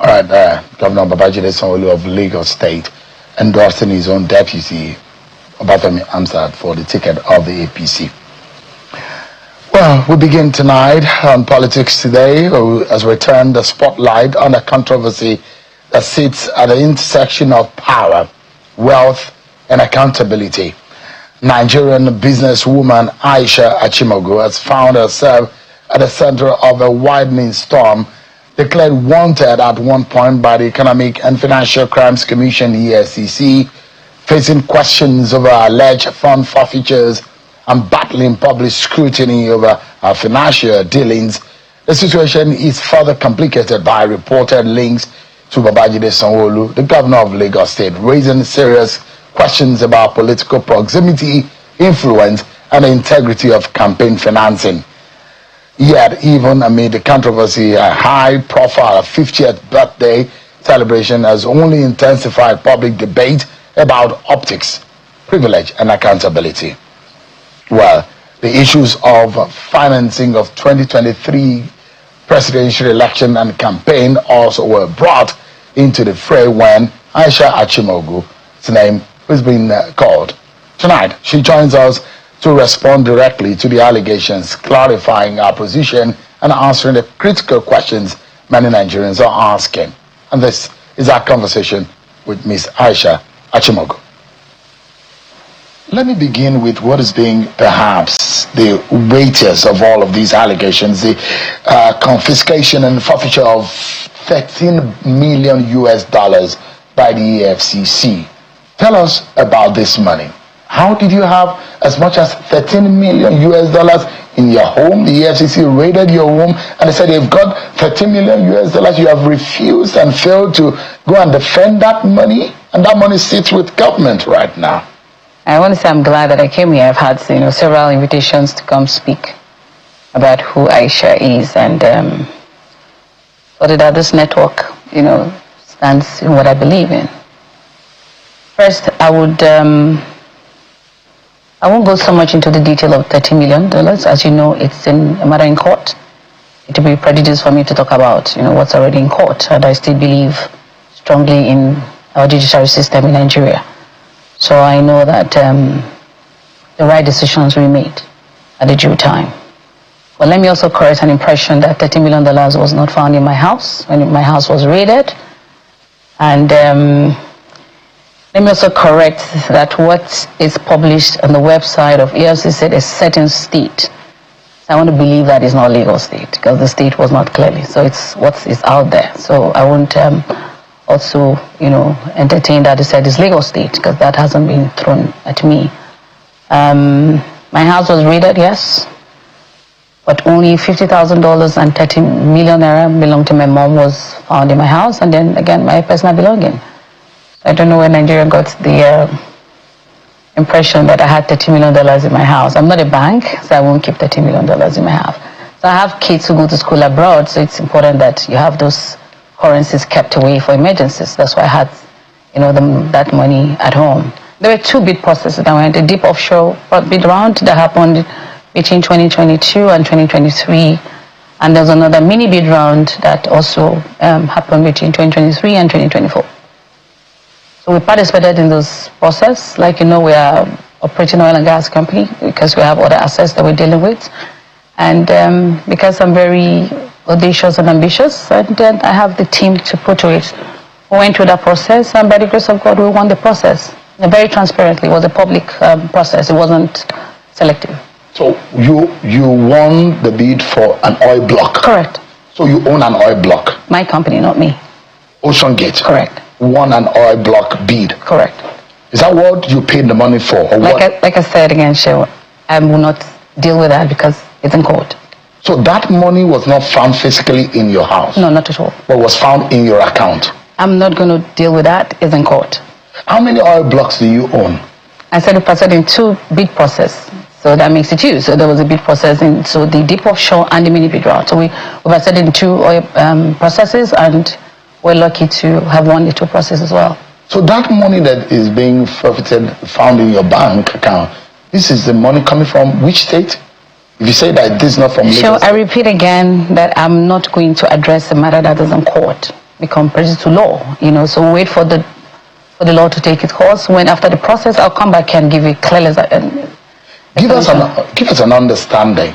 All right, Governor Babajide Sanwo-Olu of Lagos State endorsing his own deputy, Obafemi Amsat, for the ticket of the APC. Well, we begin tonight on Politics Today as we turn the spotlight on a controversy that sits at the intersection of power, wealth, and accountability. Nigerian businesswoman Aisha Achimugu has found herself at the center of a widening storm, declared wanted at one point by the Economic and Financial Crimes Commission, EFCC, facing questions over alleged fund forfeitures and battling public scrutiny over her financial dealings. The situation is further complicated by reported links to Babajide Sanwo-Olu, the governor of Lagos State, raising serious questions about political proximity, influence, and the integrity of campaign financing. Yet, even amid the controversy, a high-profile 50th birthday celebration has only intensified public debate about optics, privilege, and accountability. Well, the issues of financing of 2023 presidential election and campaign also were brought into the fray when Aisha Achimugu's name was being called. Tonight, she joins us to respond directly to the allegations, clarifying our position and answering the critical questions many Nigerians are asking. And this is our conversation with Ms. Aisha Achimugu. Let me begin with what is being perhaps the weightiest of all of these allegations, the confiscation and forfeiture of 13 million US dollars by the EFCC. Tell us about this money. How did you have as much as 13 million US dollars in your home? The EFCC raided your home and they said they've got 13 million US dollars. You have refused and failed to go and defend that money, and that money sits with government right now. I want to say I'm glad that I came here. I've had several invitations to come speak about who Aisha is and that this network stands in what I believe in. First, I won't go so much into the detail of $30 million. As you know, it's in a matter in court. It will be prejudice for me to talk about what's already in court, and I still believe strongly in our judiciary system in Nigeria. So I know that the right decisions were made at the due time. But let me also correct an impression that $30 million was not found in my house when my house was raided. And let me also correct that what is published on the website of EFCC is set in state. So I want to believe that it's not Lagos State because the state was not clearly. So it's what is out there. So I won't also, entertain that it said it's Lagos State because that hasn't been thrown at me. My house was raided, yes, but only $50,000 and 30 million naira belonged to my mom was found in my house, and then again my personal belonging. I don't know where Nigeria got the impression that I had $30 million in my house. I'm not a bank, so I won't keep $30 million in my house. So I have kids who go to school abroad, so it's important that you have those currencies kept away for emergencies. That's why I had, that money at home. There were two bid processes that went. The deep offshore bid round that happened between 2022 and 2023, and there's another mini bid round that also happened between 2023 and 2024. So we participated in this process. Like we are operating oil and gas company because we have other assets that we're dealing with, and because I'm very audacious and ambitious, and then I have the team to put to it. We went through that process, and by the grace of God, we won the process. And very transparently, it was a public process. It wasn't selective. So you won the bid for an oil block? Correct. So you own an oil block? My company, not me. Ocean Gate? Correct. Won an oil block bid? Correct. Is that what you paid the money for? Or like I said again, Shewa, I will not deal with that because it's in court. So that money was not found physically in your house? No, not at all. But was found in your account? I'm not going to deal with that. It's in court. How many oil blocks do you own? I said we participated in two bid process. So that makes it two. So there was a bid process so the deep offshore and the mini bid round. So we participated in two oil processes, and we're lucky to have won the two processes as well. So that money that is being forfeited, found in your bank account, this is the money coming from which state? If you say that this is not from Lagos. Sure, I repeat again that I'm not going to address the matter that is in court. become prejudice to law. So we wait for the law to take its course. When after the process, I'll come back and give it clear. Give us an understanding.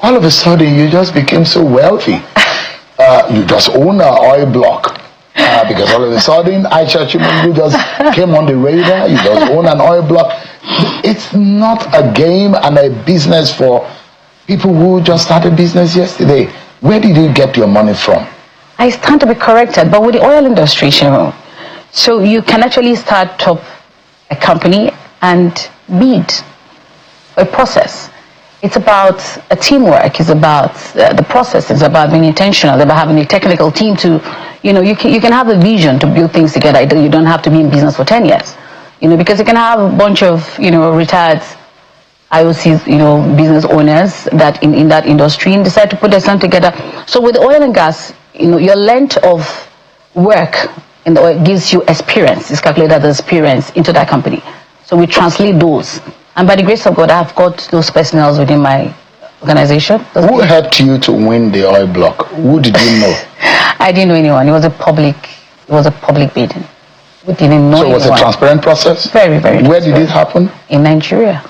All of a sudden, you just became so wealthy. You just own an oil block. Because all of a sudden, Aisha Achimugu just came on the radar. You just own an oil block. It's not a game and a business for people who just started business yesterday. Where did you get your money from? I stand to be corrected, but with the oil industry, so you can actually start up a company and bid a process. It's about a teamwork. It's about the process. It's about being intentional. It's about having a technical team to, you can have a vision to build things together. You don't have to be in business for 10 years, because you can have a bunch of, retired IOCs, business owners that in that industry and decide to put their son together. So with oil and gas, your length of work in the oil gives you experience. It's calculated as experience into that company. So we translate those. And by the grace of God, I've got those personnel within my organization. Who helped you to win the oil block? Who did you know? I didn't know anyone. It was a public bidding. We didn't know anyone. So it was a transparent process? Very, very. Where did it happen? In Nigeria.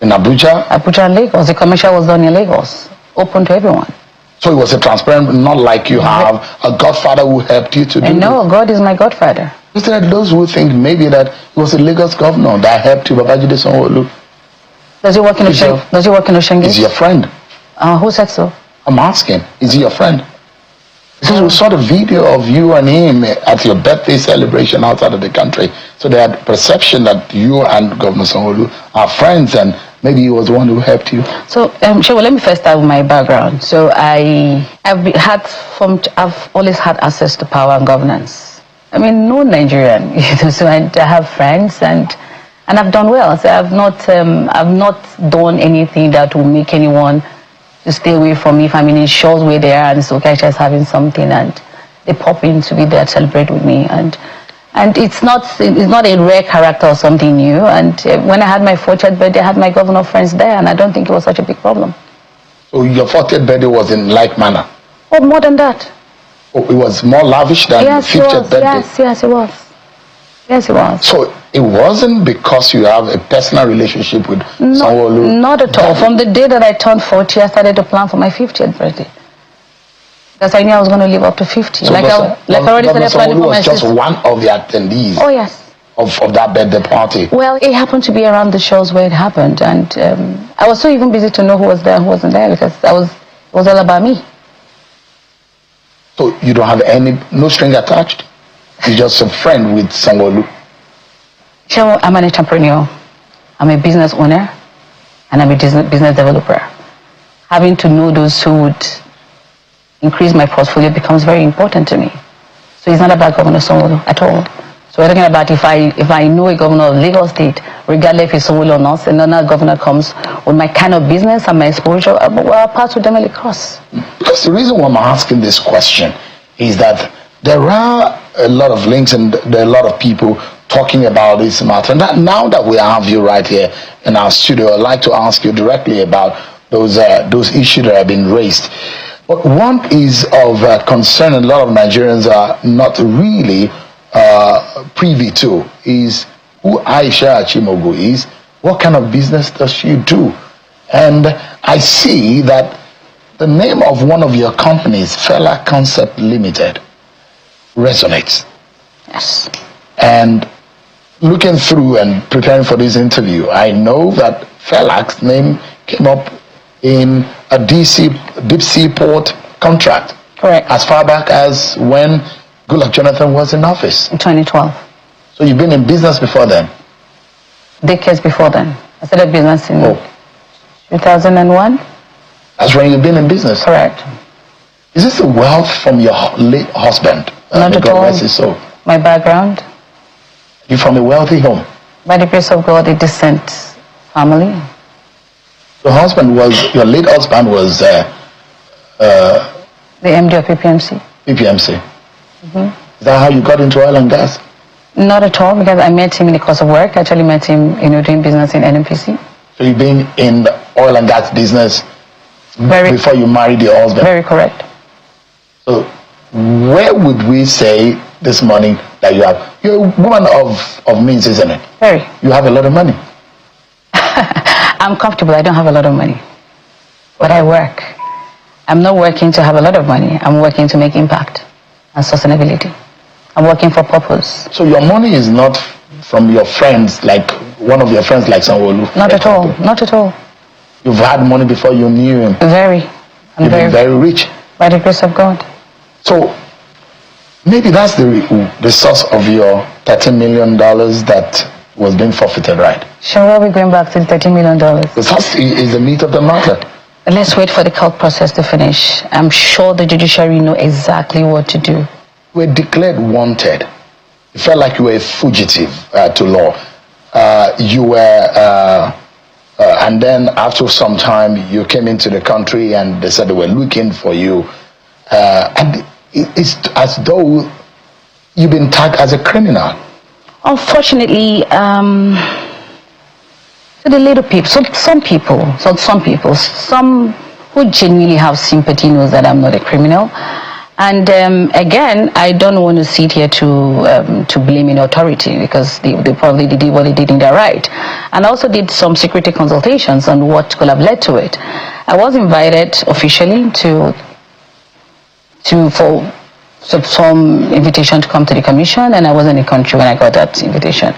In Abuja? Abuja and Lagos. The commercial was done in Lagos. Open to everyone. So it was a transparent, not like you have a godfather who helped you to do it? No, God is my godfather. Is there those who think maybe that it was a Lagos governor that helped you, Babajide Sanwo-Olu? Does he work in Oshenge? Is he your friend? Who said so? I'm asking. Is he your friend? Because we saw the video of you and him at your birthday celebration outside of the country. So they had perception that you and Governor Sanwo-Olu are friends, and maybe he was the one who helped you. So, let me first start with my background. So I've always had access to power and governance. No Nigerian, so I have friends and I've done well. So I've not done anything that will make anyone to stay away from me. If I'm in a shows where they are and it's okay, just having something and they pop in to be there, celebrate with me, and it's not a rare character or something new. And when I had my 40th birthday, I had my governor friends there, and I don't think it was such a big problem. So your 40th birthday was in like manner? Oh, more than that. Oh, it was more lavish than the 50th birthday? Yes, it was. Yes, it was. So it wasn't because you have a personal relationship with Sanwo-Olu? Not at all. From the day that I turned 40, I started to plan for my 50th birthday. Because I knew I was going to live up to 50. So I already started planning for my 50th. Was just one of the attendees? Oh, yes. Of that birthday party? Well, it happened to be around the shows where it happened. And I was so even busy to know who was there and who wasn't there, because it was all about me. So you don't have no string attached? You're just a friend with Sanwo-Olu? Sure, I'm an entrepreneur. I'm a business owner. And I'm a business developer. Having to know those who would increase my portfolio becomes very important to me. So it's not about Governor Sanwo-Olu at all. So we're talking about if I know a governor of Lagos State, regardless if it's Sanwo-Olu or not, and another governor comes with my kind of business and my exposure, our paths would definitely cross. Because the reason why I'm asking this question is that there are a lot of links and there are a lot of people talking about this matter. And now that we have you right here in our studio, I'd like to ask you directly about those issues that have been raised. But one is of concern, and a lot of Nigerians are not really privy to, is who Aisha Achimugu is. What kind of business does she do? And I see that the name of one of your companies, Fela Concept Limited, resonates. Yes. And looking through and preparing for this interview, I know that Fela's name came up in a deep sea port contract. Correct. As far back as when Goodluck Jonathan was in office. In 2012. So you've been in business before then? Decades before then. I started business in 2001. That's when you've been in business? Correct. Is this a wealth from your late husband? Not at all. So. My background. You're from a wealthy home? By the grace of God, a decent family. Your late husband was the MD of PPMC. PPMC. Mm-hmm. Is that how you got into oil and gas? Not at all, because I met him in the course of work. I actually met him, doing business in NNPC. So you've been in the oil and gas business before you married your husband? Very correct. So where would we say this money that you have? You're a woman of means, isn't it? Very. You have a lot of money. I'm comfortable. I don't have a lot of money. But I work. I'm not working to have a lot of money. I'm working to make impact and sustainability. I'm working for purpose. So your money is not from your friends, like one of your friends like Sanwo-Olu? Not at all. Not at all. You've had money before you knew him? Very. I'm very rich. By the grace of God. So maybe that's the source of your $13 million that was being forfeited, right? Sure, why are we going back to the $13 million? Because that is the meat of the matter. Let's wait for the court process to finish. I'm sure the judiciary know exactly what to do. You were declared wanted. You felt like you were a fugitive to law. You were, and then after some time, you came into the country and they said they were looking for you. And it's as though you've been tagged as a criminal. Unfortunately, to the little people, some people who genuinely have sympathy knows that I'm not a criminal. And again, I don't want to sit here to blame any authority, because they probably did what they did in their right. And I also did some security consultations on what could have led to it. I was invited officially for some invitation to come to the commission, and I was in the country when I got that invitation.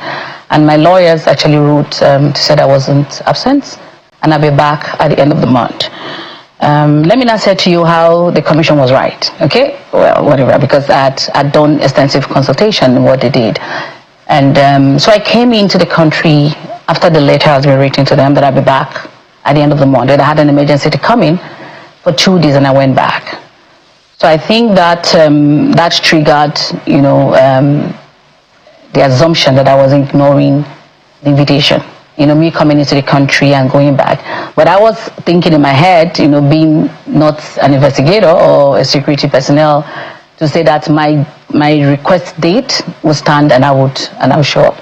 And my lawyers actually wrote to say I wasn't absent, and I'll be back at the end of the month. Let me now say to you how the commission was right, okay? Well, whatever, because I'd done extensive consultation on what they did. And so I came into the country after the letter has been written to them that I'll be back at the end of the month. I had an emergency to come in for 2 days, and I went back. So I think that that triggered, the assumption that I was ignoring the invitation. Me coming into the country and going back. But I was thinking in my head, being not an investigator or a security personnel, to say that my request date would stand and I would show up.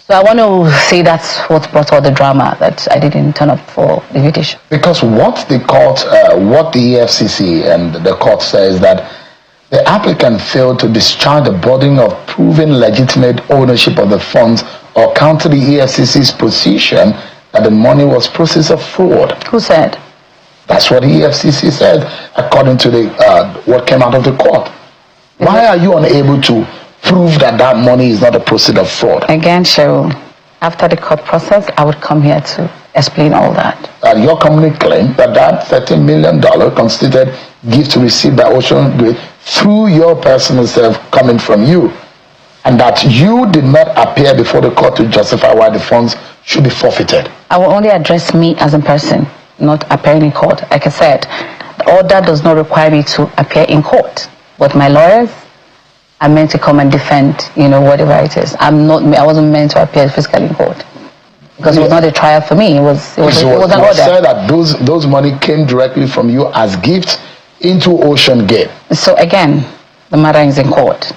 So I want to say that's what brought all the drama, that I didn't turn up for the invitation. Because what the EFCC and the court says that the applicant failed to discharge the burden of proving legitimate ownership of the funds or counter the EFCC's position that the money was process of fraud. Who said? That's what the EFCC said, according to what came out of the court. Why are you unable to prove that money is not a process of fraud? Again, Cheryl, after the court process, I would come here to explain all that. Your company claimed that $13 million constituted gift received by Ocean Gate through your personal self coming from you, and that you did not appear before the court to justify why the funds should be forfeited. I will only address me as a person, not appearing in court. Like I said, the order does not require me to appear in court, but my lawyers are meant to come and defend, whatever it is. I wasn't meant to appear physically in court, because it was not a trial for me. It was an order. You said that those money came directly from you as gifts into Ocean Gate. So again, the matter is in court.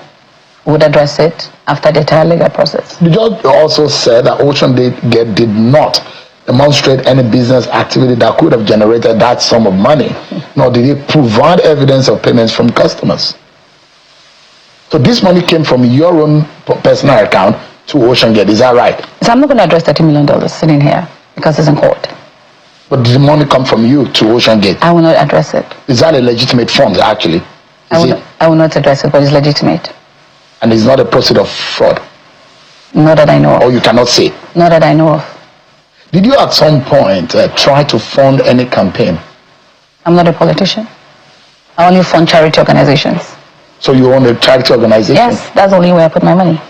We would address it after the entire legal process. The judge also said that Ocean Gate did not demonstrate any business activity that could have generated that sum of money, nor did it provide evidence of payments from customers. So this money came from your own personal account to Ocean Gate, is that right? So I'm not going to address $13 million sitting here because it's in court. But did the money come from you to Ocean Gate? I will not address it. Is that a legitimate fund, actually? I will not address it, but it's legitimate. And it's not a process of fraud? Not that I know of. Or you cannot say? Not that I know of. Did you at some point try to fund any campaign? I'm not a politician. I only fund charity organizations. So you own a charity organization? Yes, that's the only way I put my money.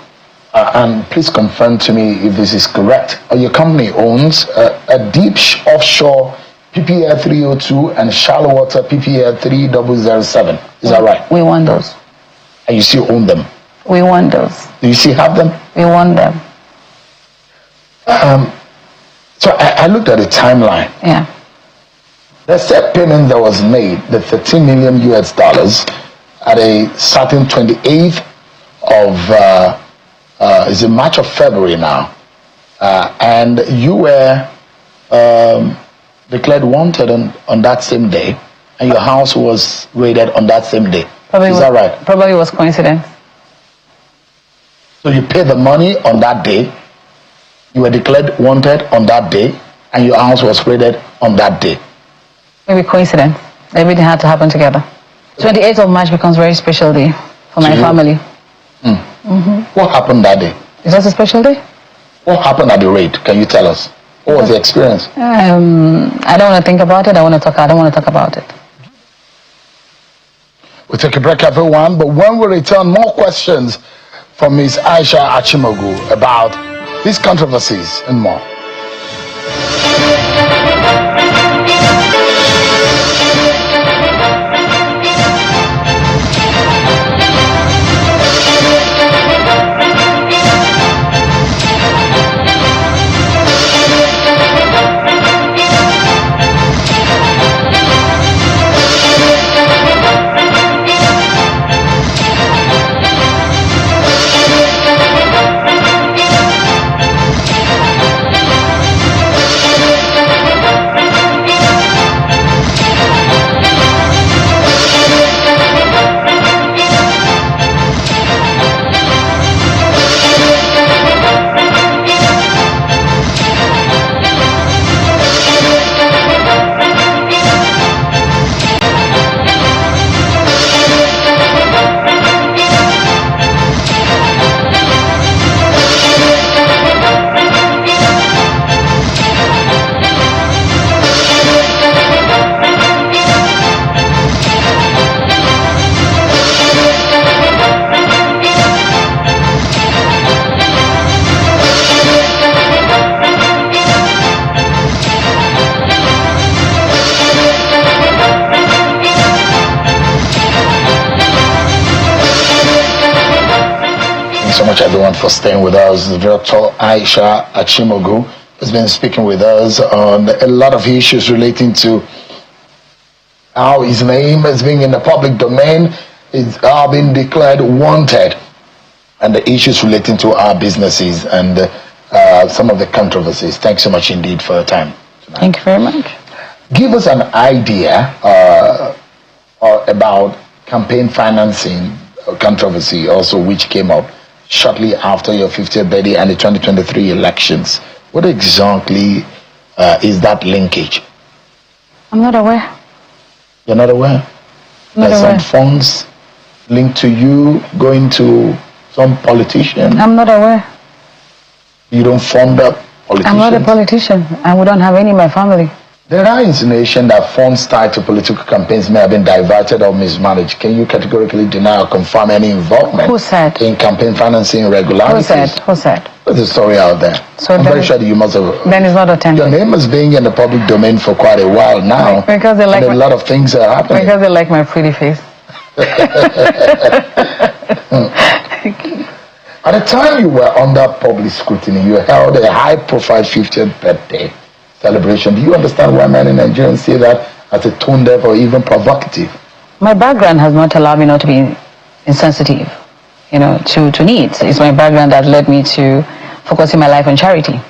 And please confirm to me if this is correct. Your company owns a deep offshore PPL 302 and shallow water PPL 3007. Is that right? We won those. And you still own them? We won those. Do you still have them? We won them. So I looked at the timeline. Yeah. The set payment that was made, the $13 million US dollars, at a certain 28th of is in March of February now, and you were declared wanted on that same day, and your house was raided on that same day. Is that right? Probably was coincidence. So you paid the money on that day, you were declared wanted on that day, and your house was raided on that day. Maybe coincidence. Everything had to happen together. 28th of March becomes a very special day for my family. What happened that day? Is that a special day? What happened at the raid? Can you tell us? What was the experience? I don't want to think about it. I don't want to talk about it. We'll take a break, everyone, but when we return, more questions from Ms. Aisha Achimugu about these controversies and more. So much, everyone, for staying with us. Dr. Aisha Achimugu has been speaking with us on a lot of issues relating to how his name is being in the public domain, is being declared wanted, and the issues relating to our businesses and some of the controversies. Thanks so much indeed for your time tonight. Thank you very much. Give us an idea about campaign financing controversy also, which came up shortly after your 50th birthday and the 2023 elections. What exactly is that linkage? I'm not aware. You're not aware? There's some funds linked to you going to some politician? I'm not aware. You don't fund up politicians? I'm not a politician, and we don't have any in my family. There are insinuations that funds tied to political campaigns may have been diverted or mismanaged. Can you categorically deny or confirm any involvement in campaign financing irregularities? Who said? There's a story out there. So I'm very sure that you must have. Then it's not authentic. Your name is being in the public domain for quite a while now. Because they like a lot of things are happening. Because they like my pretty face. At the time you were under public scrutiny, you held a high-profile 50th birthday celebration. Do you understand why many Nigerians see that as a tone deaf or even provocative? My background has not allowed me not to be insensitive, to needs. It's my background that led me to focusing my life on charity.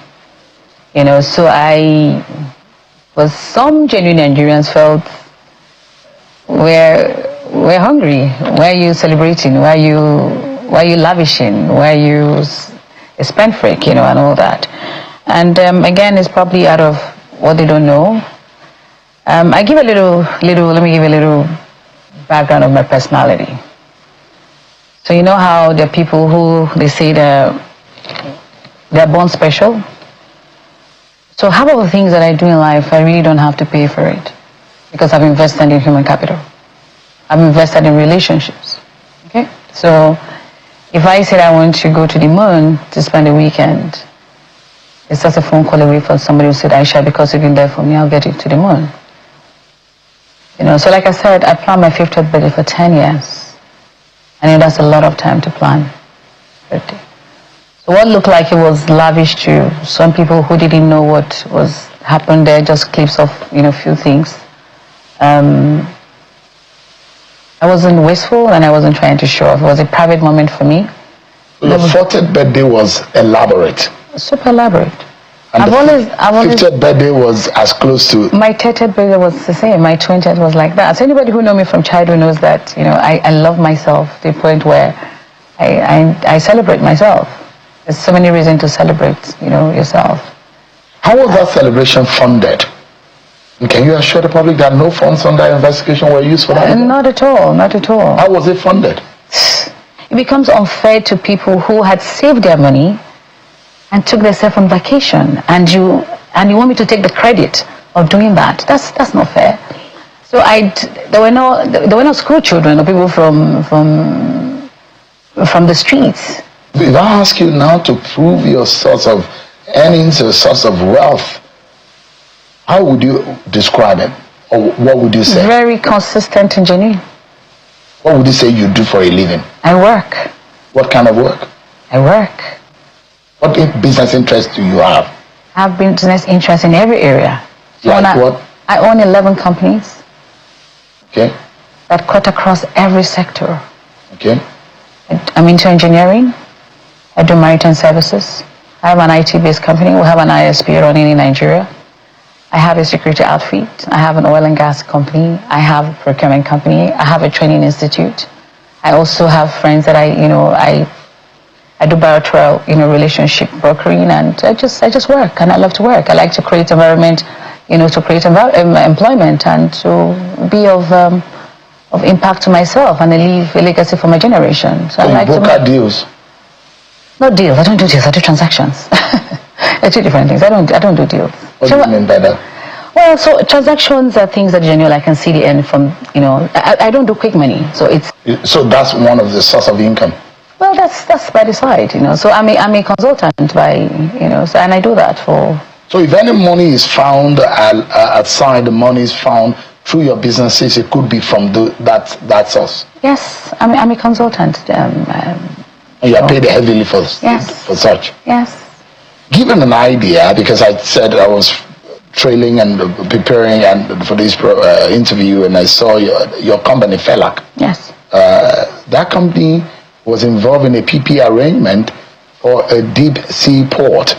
So some genuine Nigerians felt we're hungry. Why are you celebrating? Why are you lavishing? Why are you a spend freak, and all that. And again, it's probably out of what they don't know. Let me give a little background of my personality. So you know how there are people who they say they're born special. So half of the things that I do in life, I really don't have to pay for it because I've invested in human capital. I've invested in relationships. Okay? So if I said I want to go to the moon to spend a weekend, it's just a phone call away from somebody who said, Aisha, because you've been there for me, I'll get you to the moon. So like I said, I planned my 50th birthday for 10 years. And that's a lot of time to plan birthday. So what looked like it was lavish to some people who didn't know what was happened there, just clips of, few things. I wasn't wasteful and I wasn't trying to show off. It was a private moment for me. Your 40th birthday was elaborate. Super elaborate. And I've always 50th birthday was as close to... My 30th birthday was the same. My 20th was like that. So anybody who knows me from childhood knows that, I love myself to the point where I celebrate myself. There's so many reasons to celebrate, yourself. How was that celebration funded? And can you assure the public that no funds on that investigation were used for that? Not at all, not at all. How was it funded? It becomes unfair to people who had saved their money and took themselves on vacation, and you want me to take the credit of doing that. That's not fair. So there were no school children or people from the streets. If I ask you now to prove your source of earnings, your source of wealth, how would you describe it? Or what would you say? Very consistent and genuine. What would you say you do for a living? I work. What kind of work? I work. What business interests do you have? I have business interests in every area. Like what? I own 11 companies. Okay. That cut across every sector. Okay. I'm into engineering. I do maritime services. I have an IT-based company. We have an ISP running in Nigeria. I have a security outfit. I have an oil and gas company. I have a procurement company. I have a training institute. I also have friends that I do bilateral, relationship brokering, and I just work, and I love to work. I like to create environment, to create employment and to be of impact to myself, and I leave a legacy for my generation. So I like to broker deals. Not deals. I don't do deals. I do transactions. They're two different things. I don't do deals. What do you mean by that? Well, so transactions are things that genuinely I can see the end from. I don't do quick money. So that's one of the source of income. Well, that's by the side, So I'm a consultant by, so, and I do that for. So if any money is found outside, the money is found through your businesses, it could be from that source. Yes, I'm a consultant. And you are paid heavily for such. Yes. Given an idea, because I said I was trailing and preparing and for this interview, and I saw your company, Felak. Yes. That company was involved in a PP arrangement for a deep sea port.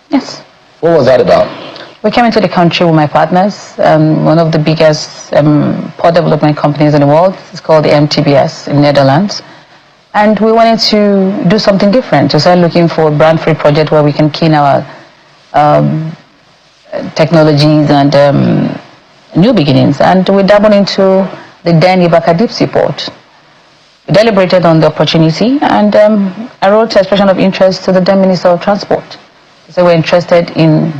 Yes. What was that about? We came into the country with my partners, one of the biggest port development companies in the world. It's called the MTBS in Netherlands. And we wanted to do something different. We started looking for a brand-free project where we can key in our technologies and new beginnings. And we dabbled into the then Ibaka Deep Sea Port. We deliberated on the opportunity, and I wrote an expression of interest to the then Minister of Transport. So we're interested in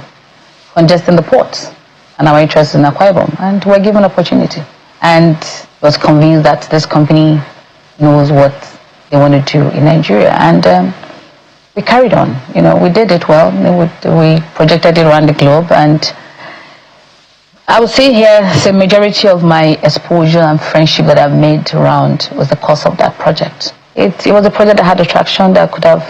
congesting the ports, and our interest in Akwa Ibom, and we're given opportunity. And was convinced that this company knows what they want to do in Nigeria, and we carried on. We did it well. We projected it around the globe, and I would say here the majority of my exposure and friendship that I've made around was the course of that project. It was a project that had attraction that could have,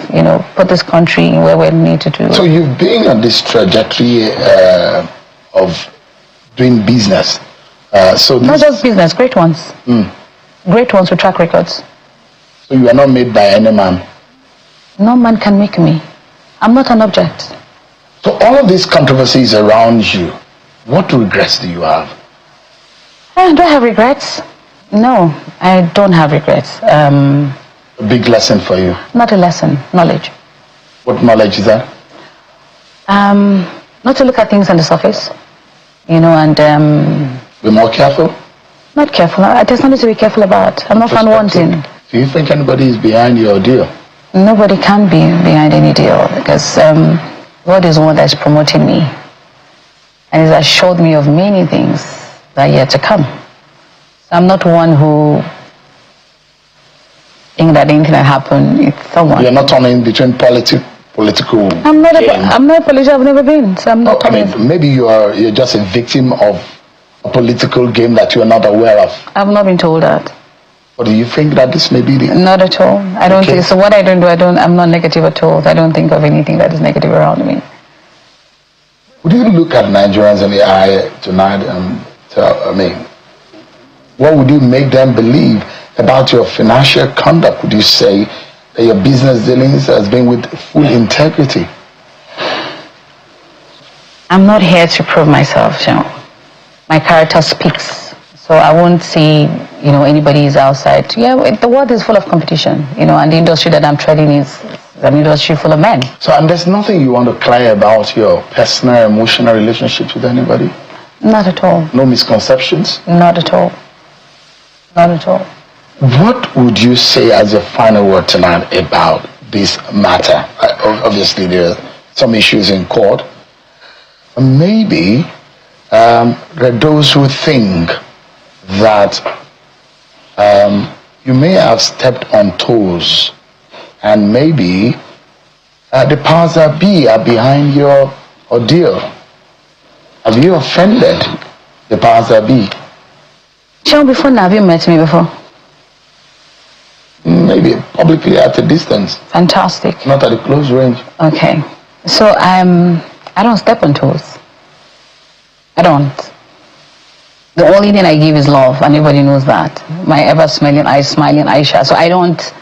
put this country where we need to do. So you've been on this trajectory of doing business. Not just business, great ones. Great ones with track records. So you are not made by any man? No man can make me. I'm not an object. So all of these controversies around you, what regrets do you have? Do I have regrets? No, I don't have regrets. A big lesson for you? Not a lesson, knowledge. What knowledge is that? Not to look at things on the surface, and... Be more careful? Not careful. There's nothing to be careful about. I'm not found wanting. Do you think anybody is behind your deal? Nobody can be behind any deal, because God is one that's promoting me. And He's assured me of many things that are yet to come. So I'm not one who think that anything that happened, it's someone. You're not turning between political I'm not a politician, I've never been. So I'm not maybe you're just a victim of a political game that you're not aware of. I've not been told that. But do you think that this may be the... Not at all. I don't think so. What I don't do, I'm not negative at all. I don't think of anything that is negative around me. Would you look at Nigerians in the eye tonight and tell, what would you make them believe about your financial conduct? Would you say that your business dealings has been with full integrity? I'm not here to prove myself, My character speaks. So I won't say, anybody is outside. Yeah, the world is full of competition, and the industry that I'm treading is an industry full of men. So, and there's nothing you want to clear about your personal, emotional relationships with anybody? Not at all. No misconceptions? Not at all. Not at all. What would you say as a final word tonight about this matter? Obviously, there are some issues in court. Maybe there are those who think that you may have stepped on toes, and maybe the powers that be are behind your ordeal. Have you offended the powers that be? Sean, before now, have you met me before? Maybe publicly at a distance. Fantastic. Not at a close range. Okay. So I don't step on toes. I don't. The only thing I give is love, and everybody knows that. My ever smiling Aisha. So I don't,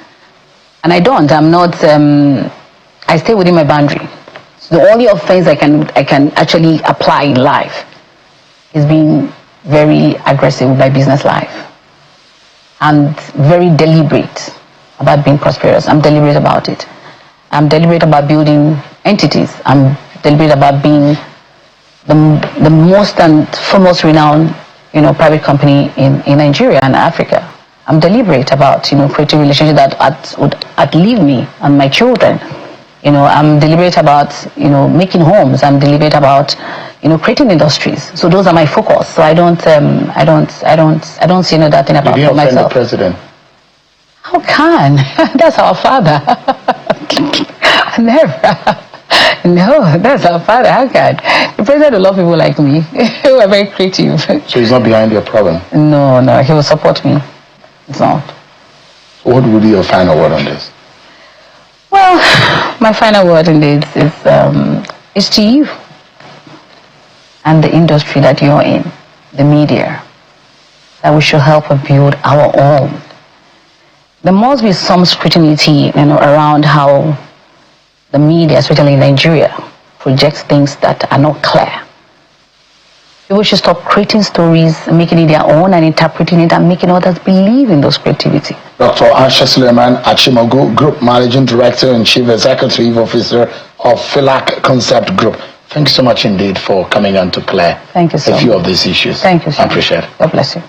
and I don't. I'm not. I stay within my boundary. So the only offense I can actually apply in life is being very aggressive with my business life, and very deliberate about being prosperous. I'm deliberate about it. I'm deliberate about building entities. I'm deliberate about being the most and foremost renowned, private company in Nigeria and Africa. I'm deliberate about, creating relationships that would outlive me and my children. I'm deliberate about, making homes. I'm deliberate about, creating industries. So those are my focus. So I don't see that thing about myself. You didn't offend the president? How can? That's our father. Never. No, that's our father. How can? The president will love people like me who are very creative. So he's not behind your problem? No, he will support me. It's not. So what would be your final word on this? Well, my final word in this is to you and the industry that you're in, the media, that we should help build our own. There must be some scrutiny, around how the media, especially in Nigeria, projects things that are not clear. People should stop creating stories, making it their own, and interpreting it and making others believe in those creativity. Dr. Aisha Achimugu, Group Managing Director and Chief Executive Officer of PHILAC Concept Group. Thank you so much indeed for coming on to clear Thank you so a few of these issues. Thank you so I appreciate it. God bless you.